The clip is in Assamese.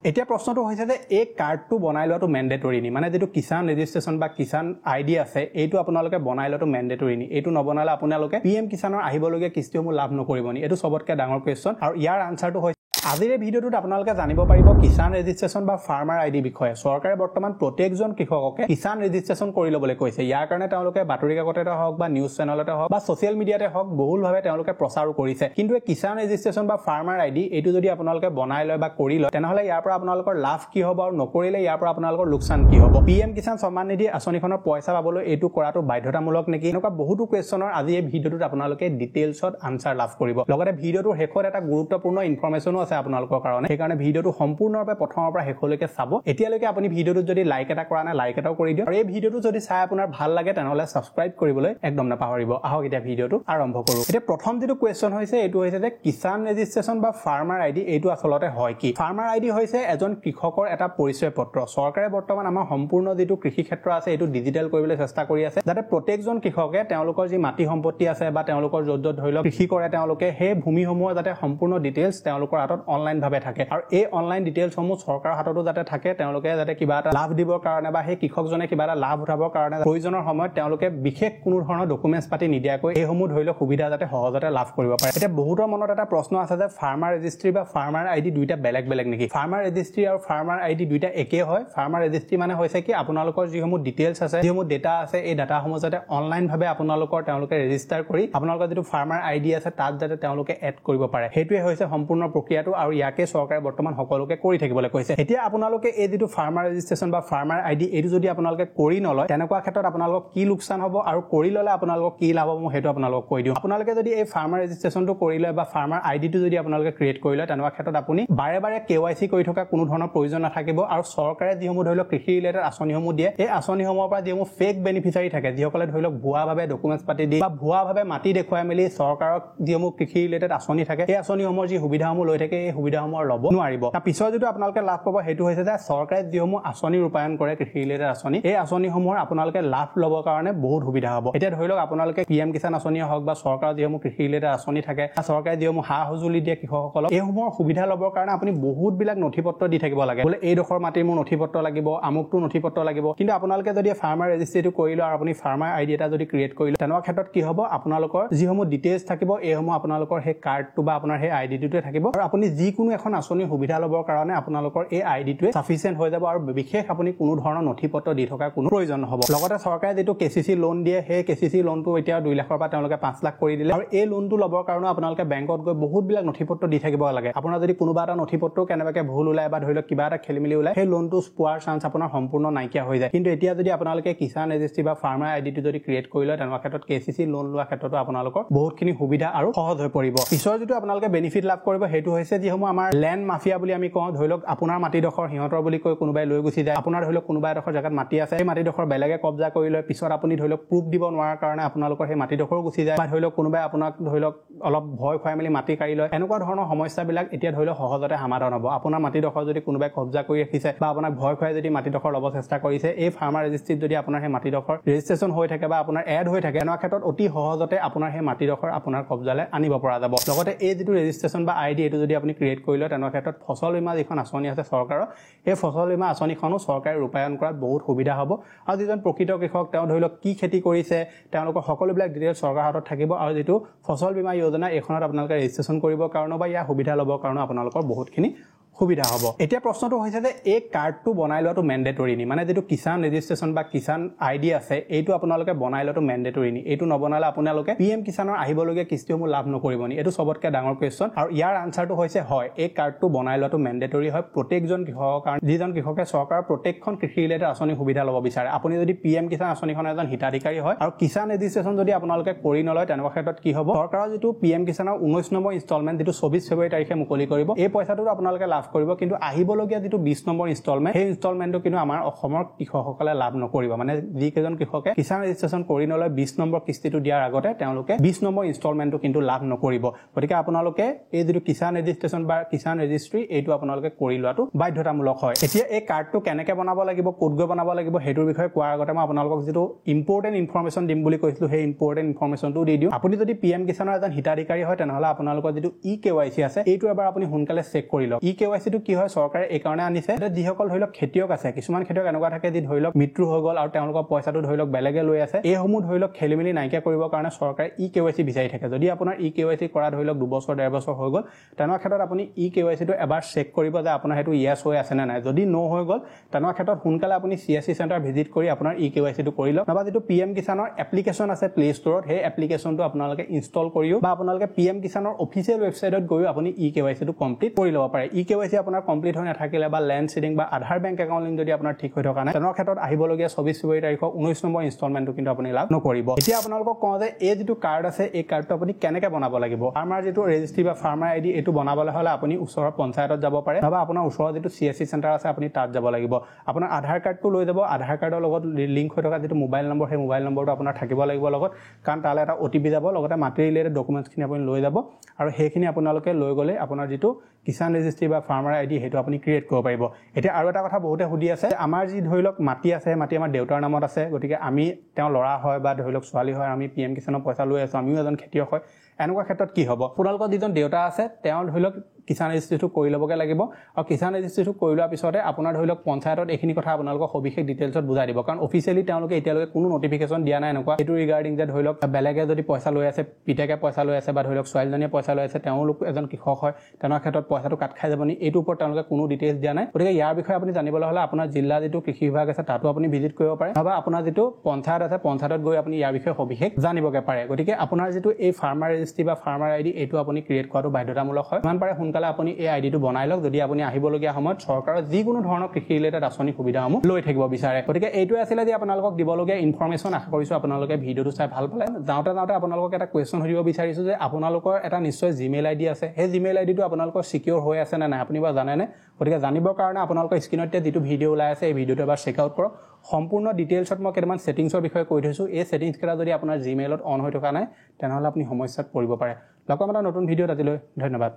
এতিয়া প্ৰশ্নটো হৈছে যে এই কাৰ্ডটো বনাই লোৱাটো মেন্ডেটৰি নি মানে যেটো কিষাণ ৰেজিষ্ট্ৰেচন বা কিষাণ আইডি আছে এইটো আপোনালোকে বনাই লোৱাটো মেন্ডেটৰি নি এইটো নবনালে আপোনালোকে পিএম কিষাণৰ আহিবলগীয়া কিস্তিসমূহ লাভ নকৰিব নি এইটো সবতকৈ ডাঙৰ কোৱেশ্চন আৰু ইয়াৰ আনসাৰটো হৈছে আজিৰ ভিডিওটোত আপোনালোকে জানিব পাৰিব কিষাণ ৰেজিষ্ট্ৰেচন বা ফাৰ্মাৰ আইডি বিষয়ে চৰকাৰে বৰ্তমান প্ৰত্যেকজন কৃষককে কিষাণ ৰেজিষ্ট্ৰেচন কৰি ল'বলৈ কৈছে ইয়াৰ কাৰণে তেওঁলোকে বাতৰি কাকততে হওক বা নিউজ চেনেলতে হওক বা সোশ্যাল মিডিয়াতে হওক বহুলভাৱে তেওঁলোকে প্ৰচাৰ কৰিছে কিন্তু এই কিষাণ ৰেজিষ্ট্ৰেচন বা ফাৰ্মাৰ আইডি এইটো যদি আপোনালোকে বনাই লয় বা কৰি লয় তেনেহলে ইয়াৰ পৰা আপোনালোকৰ লাভ কি হ'ব আৰু নকৰিলে ইয়াৰ পৰা আপোনালোকৰ লোকচান কি হ'ব পিএম কিষাণ সন্মান নিধি আঁচনিখনৰ পইচা পাবলৈ এইটো কৰাটো বাধ্যতামূলক নেকি এনেকুৱা বহুতো কোৱেশ্চনৰ আজি এই ভিডিওটোত আপোনালোকে ডিটেইলছত আনসাৰ লাভ কৰিব লগতে ভিডিওটোৰ শেষত এটা গুৰুত্বপূৰ্ণ ইনফৰমেশ্যনো আছে আপোনালোকৰ কাৰণে সেইকাৰণে ভিডিওটো সম্পূৰ্ণৰূপে প্ৰথমৰ পৰা শেষলৈকে চাব এতিয়ালৈকে আপুনি ভিডিওটোত যদি লাইক এটা কৰা নাই লাইক এটাও কৰি দিয়ক আৰু এই ভিডিওটো যদি চাই আপোনাৰ ভাল লাগে তেনেহলে সাবস্ক্ৰাইব কৰিবলৈ একদম নাপাহৰিব আহক এতিয়া ভিডিওটো আৰম্ভ কৰো এতিয়া প্ৰথম যেটো কোৱেশ্চন হৈছে এইটো হৈছে যে কিষাণ ৰেজিষ্ট্ৰেচন বা ফাৰ্মাৰ আইডি এইটো আসলতে হয় কি ফাৰ্মাৰ আইডি হৈছে এজন কৃষকৰ এটা পৰিচয় পত্ৰ চৰকাৰে বৰ্তমান আমাৰ সম্পূৰ্ণ যেটো কৃষি ক্ষেত্ৰ আছে এইটো ডিজিটেল কৰিবলৈ চেষ্টা কৰি আছে যাতে প্ৰত্যেকজন কৃষকে তেওঁলোকৰ যি মাটি সম্পত্তি আছে বা তেওঁলোকৰ য'ত ধৰি লওক কৃষি কৰে তেওঁলোকে সেই ভূমিসমূহৰ যাতে সম্পূৰ্ণ ডিটেইলছ তেওঁলোকৰ হাতত অনলাইন ভাবে থাকে আৰু এই অনলাইন ডিটেইলছসমূহ চৰকাৰৰ হাততো যাতে থাকে তেওঁলোকে যাতে কিবা এটা লাভ দিবৰ কাৰণে বা সেই কৃষকজনে কিবা এটা লাভ উঠাবৰ কাৰণে প্ৰয়োজনৰ সময়ত তেওঁলোকে বিশেষ কোনো ধৰণৰ ডকুমেন্টছ পাতি নিদিয়াকৈ এইসমূহ ধৰি লওক সুবিধা যাতে সহজতে লাভ কৰিব পাৰে এতিয়া বহুতৰ মনত এটা প্ৰশ্ন আছে যে ফাৰ্মাৰ ৰেজিষ্ট্ৰি বা ফাৰ্মাৰ আইডি দুইটা বেলেগ বেলেগ নেকি ফাৰ্মাৰ ৰেজিষ্ট্ৰি আৰু ফাৰ্মাৰ আইডি দুইটা একে হয় ফাৰ্মাৰ ৰেজিষ্ট্ৰি মানে হৈছে কি আপোনালোকৰ যিসমূহ ডিটেইলছ আছে যিসমূহ ডেটা আছে এই ডাটাসমূহ যাতে অনলাইন ভাবে আপোনালোকৰ তেওঁলোকে ৰেজিষ্টাৰ কৰি আপোনালোকৰ যেটো ফাৰ্মাৰ আইডি আছে তাত যাতে তেওঁলোকে এড কৰিব পাৰে হেতুৱে হৈছে সম্পূৰ্ণ প্ৰক্ৰিয়াটো আৰু ইয়াকে চৰকাৰে বৰ্তমান সকলোকে কৰি থাকিবলৈ কৈছে এতিয়া আপোনালোকে এই যেটো ফাৰ্মাৰ ৰেজিষ্ট্ৰেচন বা ফাৰ্মাৰ আইডি এইটো যদি আপোনালোকে কৰি নলয় তেনেকুৱা ক্ষেত্ৰত আপোনালোকৰ কি লোকচান হ'ব আৰু কৰি ললে আপোনালোকৰ কি লাভ হ'ব মই হেতু আপোনালোকক কৈ দিওঁ আপোনালোকে যদি এই ফাৰ্মাৰ ৰেজিষ্ট্ৰেচনটো কৰি লয় বা ফাৰ্মাৰ আইডিটো যদি আপোনালোকে ক্ৰিয়েট কৰি লয় তেনেকুৱা ক্ষেত্ৰত আপুনি বাৰে বাৰে কেৱাইসি কৰি থকা কোনো ধৰণৰ প্ৰয়োজন নাথাকিব আৰু চৰকাৰে যিসমূহ ধৰি লওক কৃষি ৰিলেটেড আঁচনিসমূহ দিয়ে এই আঁচনিসমূহৰ পৰা যিসমূহ ফেক বেনিফিচিয়াৰী থাকে যিসকলে ধৰি লওক ভুৱাভাৱে ডকুমেন্টছ পাতি দি বা ভুৱাভাৱে মাটি দেখুৱাই মেলি চৰকাৰক যিসমূহ কৃষি ৰিলেটেড আঁচনি থাকে এই আঁচনিসমূহৰ যি সুবিধাসমূহ লৈ থাকে এই সুবিধাসমূহ ল'ব নোৱাৰিব তাৰ পিছত যেটো আপোনালোকে লাভ পাব হেতু হৈছে যে চৰকাৰে যিসমূহ আঁচনি ৰূপায়ণ কৰে কৃষি ৰিলেটেড আঁচনি এই আঁচনিসমূহৰ আপোনালোকে লাভ ল'বৰ কাৰণে বহুত সুবিধা হ'ব এতিয়া ধৰি লওক আপোনালোকে পিএম কিষাণ আঁচনি হওক বা চৰকাৰৰ যিসমূহ কৃষি ৰিলেটেড আঁচনি থাকে চৰকাৰে যিসমূহ সা-সঁজুলি দিয়ে কৃষকসকলক এইসমূহৰ সুবিধা ল'বৰ কাৰণে আপুনি বহুত বিলাক নথিপত্ৰ দি থাকিব লাগে বোলে এই ডখৰ মাটিৰ মোৰ নথিপত্ৰ লাগিব আমুকটো নথিপত্ৰ লাগিব কিন্তু আপোনালোকে যদি ফাৰ্মাৰ ৰেজিষ্ট্ৰিটো কৰি লয় আৰু আপুনি ফাৰ্মাৰ আইডি এটা যদি ক্ৰিয়েট কৰি লয় তেনেকুৱা ক্ষেত্ৰত কি হ'ব আপোনালোকৰ যিসমূহ ডিটেইলছ থাকিব এইসমূহ আপোনালোকৰ সেই কাৰ্ডটো বা আপোনাৰ সেই আইডিটোতে থাকিব আৰু আপুনি যিকোনো এখন আঁচনিৰ সুবিধা ল'বৰ কাৰণে আপোনালোকৰ এই আইডিটোৱে সাফিচিয়েন্ট হৈ যাব আৰু বিশেষ আপুনি কোনো ধৰণৰ নথিপত্ৰ দি থকা কোনো প্ৰয়োজন নহ'ব লগতে চৰকাৰে যেটো কেচিচি লোন দিয়ে সেই কেচিচি লোনটো এতিয়া 2 লাখৰ পৰা তেওঁলোকে 5 লাখ কৰি দিলে আৰু এই লোনটো ল'বৰ কাৰণে আপোনালোকে বেংকত গৈ বহুত বিলাক নথিপত্ৰ দি থাকিব লাগে আপোনাৰ যদি কোনোবা এটা নথিপত্ৰ কেনেবাকে ভুল ওলাই বা ধৰি লওক কিবা এটা খেলিমেলি ওলাই সেই লোনটো পোৱাৰ চান্স আপোনাৰ সম্পূৰ্ণ নাইকিয়া হৈ যায় কিন্তু এতিয়া যদি আপোনালোকে কিষাণ ৰেজিষ্ট্ৰি বা ফাৰ্মাৰ আইডিটো যদি ক্ৰিয়েট কৰি লয় তেনেকুৱা ক্ষেত্ৰত কেচিচি লোন লোৱা ক্ষেত্ৰতো আপোনালোকৰ বহুতখিনি সুবিধা আৰু সহজ হৈ পৰিব পিছৰ যেটো আপোনালোকে বেনিফিট লাভ কৰিব হেতু হৈছে যিসমূহ আমাৰ ল্যান্ড মাফিয়া বুলি আমি কওঁ ধৰি লওক আপোনাৰ মাটিডখৰ হিহঁতৰ বুলি কৈ কোনোবাই লৈ গুচি যায় আপোনাৰ ধৰি লওক কোনোবা এডখৰ জাগাত মাটি আছে এই মাটিডখৰ বেলেগে কব্জা কৰি লয় পিছত আপুনি ধৰি লওক প্ৰুফ দিব নোৱাৰাৰ কাৰণে আপোনালোকৰ সেই মাটিডখৰ গুচি যায় বা ধৰি লওক কোনোবাই আপোনাক ধৰি লওক অলপ ভয় খুৱাই মেলি মাটি কাঢ়ি লয় এনেকুৱা ধৰণৰ সমস্যাবিলাক এতিয়া ধৰি লওক সহজতে সমাধান হ'ব আপোনাৰ মাটিডখৰ যদি কোনোবাই কব্জা কৰি ৰাখিছে বা আপোনাক ভয় খুৱাই যদি মাটিডখৰ ল'ব চেষ্টা কৰিছে এই ফাৰ্মাৰ ৰেজিষ্ট্ৰিত যদি আপোনাৰ সেই মাটিডখৰ ৰেজিষ্ট্ৰেচন হৈ থাকে বা আপোনাৰ এড হৈ থাকে এনেকুৱা ক্ষেত্ৰত অতি সহজতে আপোনাৰ সেই মাটিডখৰ আপোনাৰ কব্জালে আনিব পৰা যাব লগতে এই যেটো ৰেজিষ্ট্ৰেচন বা আইডি এইটো যদি আপুনি ক্ৰিয়েট কৰি লয় তেনেকুৱা ক্ষেত্ৰত ফসল বীমা যিখন আঁচনি আছে চৰকাৰৰ এই ফসল বীমা আঁচনিখনো চৰকাৰে ৰূপায়ণ কৰাত বহুত সুবিধা হ'ব আৰু যিজন প্ৰকৃত কৃষক তেওঁ ধৰি লওক কি খেতি কৰিছে তেওঁলোকৰ সকলোবিলাক ডিটেইলছ চৰকাৰৰ হাতত থাকিব আৰু যেটো ফসল বীমা যোজনা এইখনত আপোনালোকে ৰেজিষ্ট্ৰেচন কৰিবৰ কাৰণে বা ইয়াৰ সুবিধা ল'বৰ কাৰণে আপোনালোকৰ বহুতখিনি সুবিধা হ'ব এতিয়া প্ৰশ্নটো হৈছে যে এই কাৰ্ডটো বনাই লোৱাটো মেন্ডেটৰি নি মানে যেটো কিষাণ ৰেজিষ্ট্ৰেচন বা কিষাণ আইডি আছে এইটো আপোনালোকে বনাই লোৱাটো মেন্ডেটৰি নি এইটো নবনালে আপোনালোকে পিএম কিষাণৰ আহিবলগীয়া কিস্তিসমূহ লাভ নকৰিব নি এইটো সবতকৈ ডাঙৰ কোৱেশ্চন আৰু ইয়াৰ আনসাৰটো হৈছে হয় এই কাৰ্ডটো বনাই লোৱাটো মেন্ডেটৰি হয় প্ৰত্যেকজন কৃষকৰ কাৰণে যিজন কৃষকে চৰকাৰৰ প্ৰত্যেকখন কৃষি ৰিলেটেড আঁচনি সুবিধা ল'ব বিচাৰে আপুনি যদি পিএম কিষাণ আঁচনিখনৰ এজন হিতাধিকাৰী হয় আৰু কিষাণ ৰেজিষ্ট্ৰেচন যদি আপোনালোকে কৰি নলয় তেনেকুৱা ক্ষেত্ৰত কি হ'ব চৰকাৰৰ যেটো পিএম কিষাণৰ 19 নম্বৰ ইনষ্টলমেন্ট যেটো 24 ফেব্ৰুৱাৰী তাৰিখে মুকলি কৰিব এই পইচাটো আপোনালোকে লাভ কৰিব কিন্তু আহিবলগীয়া যেটো 20 নম্বৰ ইনষ্টলমেন্ট সেই ইনষ্টলমেন্টটো কিন্তু আমাৰ অসমৰ কৃষকসকলে লাভ নকৰিব মানে যি কেজন কৃষকে কিষাণ ৰেজিষ্ট্ৰেচন কৰি নলয় 20 নম্বৰ কিস্তিটো দিয়াৰ আগতে তেওঁলোকে 20 নম্বৰ ইনষ্টলমেন্টটো কিন্তু লাভ নকৰিব গতিকে আপোনালোকে এই যেটো কিষাণ ৰেজিষ্ট্ৰেচন বা কিষাণ ৰেজিষ্ট্ৰি এইটো আপোনালোকে কৰি লোৱাটো বাধ্যতামূলক হয় এতিয়া এই কাৰ্ডটো কেনেকৈ বনাব লাগিব কোড গৈ বনাব লাগিব হেতুৰ বিষয়ে কোৱাৰ আগতে মই আপোনালোকক যেটো ইম্পৰ্টেন্ট ইনফৰমেশন দিম বুলি কৈছিলো সেই ইম্পৰ্টেন্ট ইনফৰমেশনটো দি দিও আপুনি যদি পিএম কিষাণৰ এজন হিতাধিকাৰী হয় তেনেহলে আপোনালোকৰ যেটো ইকেৱাইসি আছে এইটো এবাৰ আপুনি সোনকালে চেক কৰি লওক ইকেৱাইসি KYC টো কি হয় চৰকাৰে এই কাৰণে আনিছে যে যিসকল ধৰি লওক খেতিয়ক আছে কিছুমান খেতিয়ক এনেকুৱা থাকে যে ধৰি লওক মৃত্যু হৈ গ'ল আৰু তেওঁলোকৰ পইচাটো ধৰি লওক বেলেগে লৈ আছে এইসমূহ ধৰি লওক খেলিমেলি নাইকিয়া কৰিবৰ কাৰণে চৰকাৰে KYC বিচাৰি থাকে যদি আপোনাৰ KYC কৰা ধৰি লওক 2 বছৰ 1.5 বছৰ হৈ গ'ল তেনে ক্ষেত্ৰত আপুনি KYC টো এবাৰ চেক কৰিব যে আপোনাৰ হেতু ইয়েস হৈ আছে নে নাই যদি নো হৈ গ'ল তেনে ক্ষেত্ৰত সোনকালে আপুনি CSC চেণ্টাৰ ভিজিট কৰি আপোনাৰ KYC টো কৰি লওক নবা যেটো PM কিষানৰ এপ্লিকেশন আছে প্লে ষ্টৰত সেই এপ্লিকেশনটো আপোনালোকে ইনষ্টল কৰিও বা আপোনালোকে PM কিষানৰ অফিচিয়েল ৱেবছাইটত গৈ আপুনি KYC টো কমপ্লিট কৰি ল'ব পাৰে KYC আপোনাৰ কমপ্লিট হৈ নাথাকিলে বা ল্যান্ড সিডিং বা আধাৰ বেংক একাউন্ট লিংক যদি আপোনাৰ ঠিক হৈ থকা নাই তেনে ক্ষেত্ৰত আহিবলগীয়া 24 ফেব্ৰুৱাৰী তাৰিখৰ 19 নম্বৰ ইনষ্টলমেন্টটো কিন্তু আপুনি লাভ নকৰিব এতিয়া আপোনালোকক কওঁ যে এই যেটো কাৰ্ড আছে এই কাৰ্ডটো আপুনি কেনেকৈ বনাব লাগিব ফাৰ্মাৰ যেটো ৰেজিষ্ট্ৰি বা ফাৰ্মাৰ আইডি এটো বনাবলৈ হলে আপুনি ওচৰৰ পঞ্চায়তত যাব পাৰে বা আপোনাৰ ওচৰৰ যেটো CSC চেণ্টাৰ আছে আপুনি তাত যাব লাগিব আপোনাৰ আধাৰ কাৰ্ডটো লৈ যাব আধাৰ কাৰ্ডৰ লগত লিংক হৈ থকা যেটো মোবাইল নম্বৰ সেই মোবাইল নম্বৰটো আপোনাৰ থাকিব লাগিব লগত কাৰণ তালে এটা OTP যাব লগতে মাটি ৰিলেটেড ডকুমেন্টছখিনি আপুনি লৈ যাব আৰু সেইখিনি আপোনালোকে লৈ গলে আপোনাৰ যেটো কিষান ৰেজিষ্ট্ৰি বা ফাৰ্মাৰ আইডি হেতু আপুনি ক্ৰিয়েট কৰিব পাৰিব এতিয়া আৰু এটা কথা বহুতে সুধি আছে আমাৰ যি ধৰি লওক মাটি আছে মাটি আমাৰ দেউতাৰ নামত আছে গতিকে আমি তেওঁ লৰা হয় বা ধৰি লওক ছোৱালী হয় আমি PM কিষানৰ পইচা লৈ আছো আমিও এজন খেতিয়ক হয় এনেকুৱা ক্ষেত্ৰত কি হ'ব আপোনালোকৰ যিজন দেউতা আছে তেওঁ ধৰি লওক কিষান ৰেজিষ্ট্ৰিটো কৰি ল'বগে লাগিব আৰু কিষান ৰেজিষ্ট্ৰিটো কৰি লোৱাৰ পিছতে আপোনাৰ ধৰি লওক পঞ্চায়তত এইখিনি কথা আপোনালোকক সবিশেষ ডিটেইলছত বুজাই দিব কাৰণ অফিচিয়েলি তেওঁলোকে এতিয়ালৈকে কোনো নটিফিকেশন দিয়া নাই এনেকুৱা এটো ৰিগাৰ্ডিং যে ধৰি লওক বেলেগে যদি পইচা লৈ আছে পিতেকে পইচা লৈ আছে বা ধৰি লওক ছোৱালীজনীয়ে পইচা লৈ আছে তেওঁলোক এজন কৃষক হয় তেনৰ ক্ষেত্ৰত পইচাটো কাট খাই যাবনি এইটো ওপৰত তেওঁলোকে কোনো ডিটেইলছ দিয়া নাই গতিকে ইয়াৰ বিষয়ে আপুনি জানিবলৈ হলে আপোনাৰ জিলা যেটো কৃষি বিভাগ আছে তাতো আপুনি ভিজিট কৰিব পাৰে বা আপোনাৰ যেটো পঞ্চায়ত আছে পঞ্চায়তত গৈ আপুনি ইয়াৰ বিষয়ে সবিশেষ জানিবগে পাৰে গতিকে আপোনাৰ যেটো এই ফাৰ্মাৰ ৰেজিষ্ট্ৰি বা ফাৰ্মাৰ আইডি এটো আপুনি ক্ৰিয়েট কৰাটো বাধ্যতামূলক হয় মান পাৰে সোনকালে আপুনি এই আইডিটো বনাই লওক যদি আপুনি আহিবলগীয়া সময়ত চৰকাৰৰ যিকোনো ধৰণৰ কৃষি ৰিলেটেড আঁচনি সুবিধাসমূহ লৈ থাকিব বিচাৰে গতিকে এইটোৱে আছিলে যে আপোনালোকক দিবলগীয়া ইনফৰমেশন আশা কৰিছো আপোনালোকে ভিডিওটো চাই ভাল পালে যাওঁতে আপোনালোকক এটা কোৱেশ্চন সুধিব বিচাৰিছো যে আপোনালোকৰ এটা নিশ্চয় জিমেইল আইডি আছে সেই জিমেইল আইডিটো আপোনালোকৰ সিকিউৰ হৈ আছে নে নাই আপুনি বা জানে নে গতিকে জানিবৰ কাৰণে আপোনালোকৰ স্ক্ৰিনতে যেটো ভিডিও ওলাই আছে এই ভিডিওটো এবাৰ চেক আউট কৰক সম্পূৰ্ণ ডিটেইলছত মই কেইটামান সেটিংছৰ বিষয়ে কৈ থৈছো এই সেটিংছ কেইটা যদি আপোনাৰ জিমেইলত অন হৈ থকা নাই তেনেহলে আপুনি সমস্যাত পৰিব পাৰে লগ পাম এটা নতুন ভিডিওত আজিলৈ ধন্যবাদ